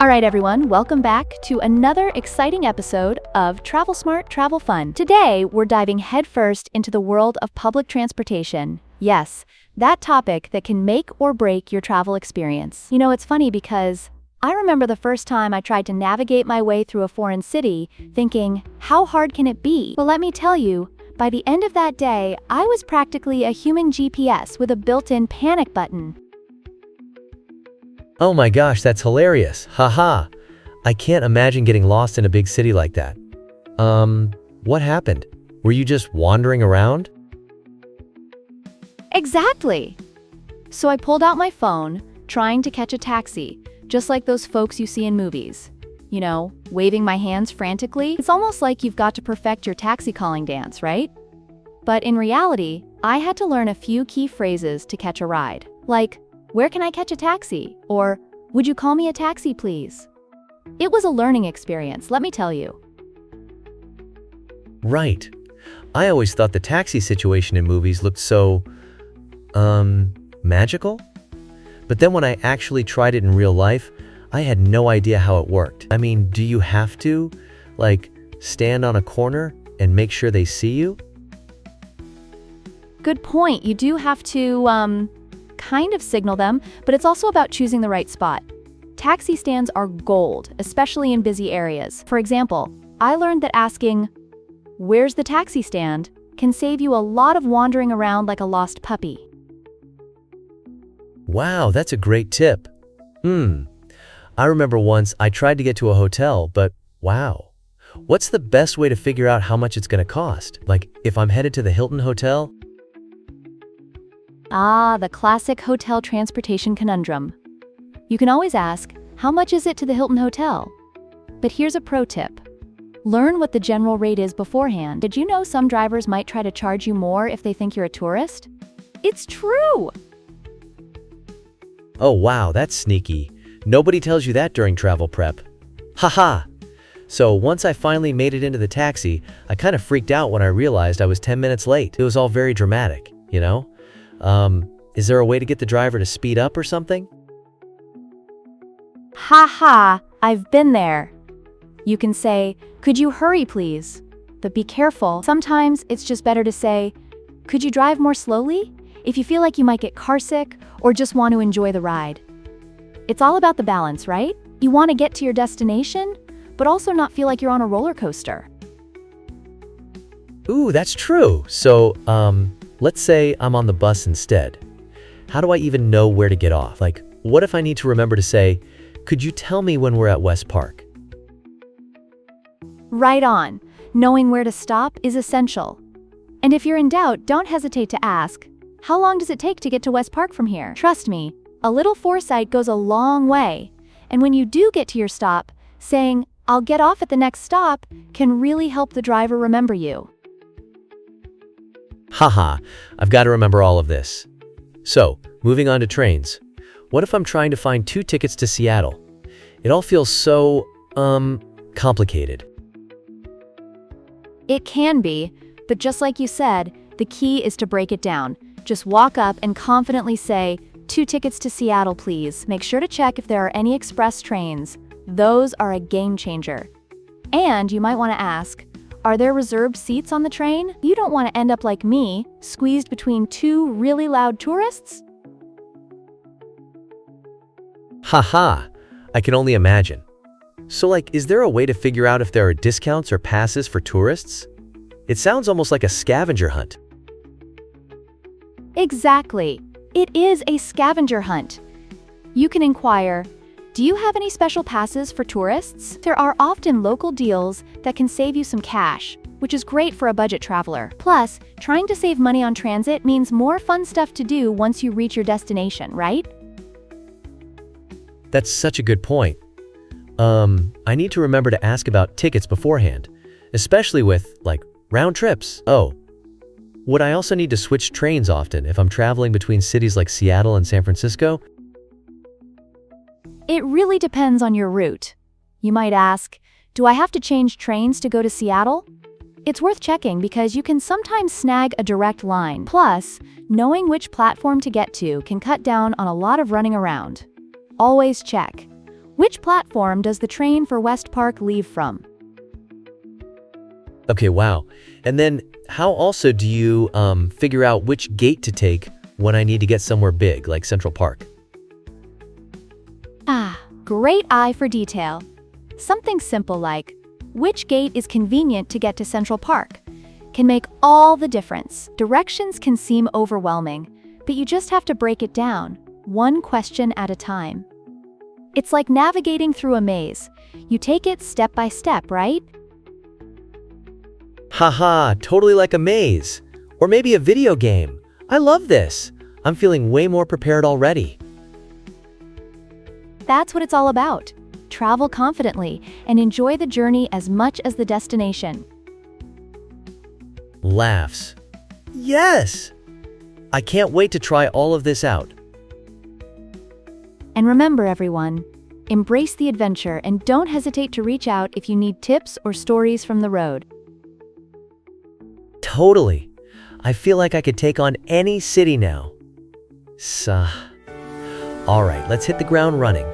All right, everyone, welcome back to another exciting episode of Travel Smart, Travel Fun. Today, we're diving headfirst into the world of public transportation. Yes, that topic that can make or break your travel experience. You know, it's funny because I remember the first time I tried to navigate my way through a foreign city, thinking, how hard can it be? But let me tell you, by the end of that day, I was practically a human GPS with a built-in panic button. Oh my gosh, that's hilarious. Haha. I can't imagine getting lost in a big city like that. What happened? Were you just wandering around? Exactly. So I pulled out my phone, trying to catch a taxi, just like those folks you see in movies. You know, waving my hands frantically. It's almost like you've got to perfect your taxi calling dance, right? But in reality, I had to learn a few key phrases to catch a ride. Like, where can I catch a taxi? Or, would you call me a taxi, please? It was a learning experience, let me tell you. Right. I always thought the taxi situation in movies looked so, magical? But then when I actually tried it in real life, I had no idea how it worked. I mean, do you have to, stand on a corner and make sure they see you? Good point. You do have to, kind of signal them, but it's also about choosing the right spot. Taxi stands are gold, especially in busy areas. For example, I learned that asking, "Where's the taxi stand?" can save you a lot of wandering around like a lost puppy. Wow, that's a great tip. I remember once I tried to get to a hotel, but wow. What's the best way to figure out how much it's going to cost? Like, if I'm headed to the Hilton Hotel? Ah, the classic hotel transportation conundrum. You can always ask, how much is it to the Hilton Hotel? But here's a pro tip. Learn what the general rate is beforehand. Did you know some drivers might try to charge you more if they think you're a tourist? It's true! Oh wow, that's sneaky. Nobody tells you that during travel prep. Haha! So once I finally made it into the taxi, I kind of freaked out when I realized I was 10 minutes late. It was all very dramatic, you know? Is there a way to get the driver to speed up or something? Haha, I've been there. You can say, could you hurry please? But be careful. Sometimes it's just better to say, could you drive more slowly? If you feel like you might get carsick or just want to enjoy the ride. It's all about the balance, right? You want to get to your destination, but also not feel like you're on a roller coaster. Ooh, that's true. So, let's say I'm on the bus instead. How do I even know where to get off? Like, what if I need to remember to say, could you tell me when we're at West Park? Right on. Knowing where to stop is essential. And if you're in doubt, don't hesitate to ask, how long does it take to get to West Park from here? Trust me, a little foresight goes a long way. And when you do get to your stop, saying, I'll get off at the next stop, can really help the driver remember you. Haha, I've got to remember all of this. So, moving on to trains. What if I'm trying to find 2 tickets to Seattle? It all feels so, complicated. It can be, but just like you said, the key is to break it down. Just walk up and confidently say, 2 tickets to Seattle, please. Make sure to check if there are any express trains. Those are a game changer. And you might want to ask, are there reserved seats on the train? You don't want to end up like me, squeezed between 2 really loud tourists? Haha, I can only imagine. So is there a way to figure out if there are discounts or passes for tourists? It sounds almost like a scavenger hunt. Exactly. It is a scavenger hunt. You can inquire, do you have any special passes for tourists? There are often local deals that can save you some cash, which is great for a budget traveler. Plus, trying to save money on transit means more fun stuff to do once you reach your destination, right? That's such a good point. I need to remember to ask about tickets beforehand, especially with, round trips. Oh, would I also need to switch trains often if I'm traveling between cities like Seattle and San Francisco? It really depends on your route. You might ask, do I have to change trains to go to Seattle? It's worth checking because you can sometimes snag a direct line. Plus, knowing which platform to get to can cut down on a lot of running around. Always check. Which platform does the train for West Park leave from? Okay, wow. And then how also do you figure out which gate to take when I need to get somewhere big, like Central Park? Great eye for detail. Something simple like, which gate is convenient to get to Central Park, can make all the difference. Directions can seem overwhelming, but you just have to break it down, one question at a time. It's like navigating through a maze. You take it step by step, right? Haha, totally like a maze. Or maybe a video game. I love this. I'm feeling way more prepared already. That's what it's all about. Travel confidently and enjoy the journey as much as the destination. Laughs. Yes! I can't wait to try all of this out. And remember, everyone, embrace the adventure and don't hesitate to reach out if you need tips or stories from the road. Totally. I feel like I could take on any city now. All right, let's hit the ground running.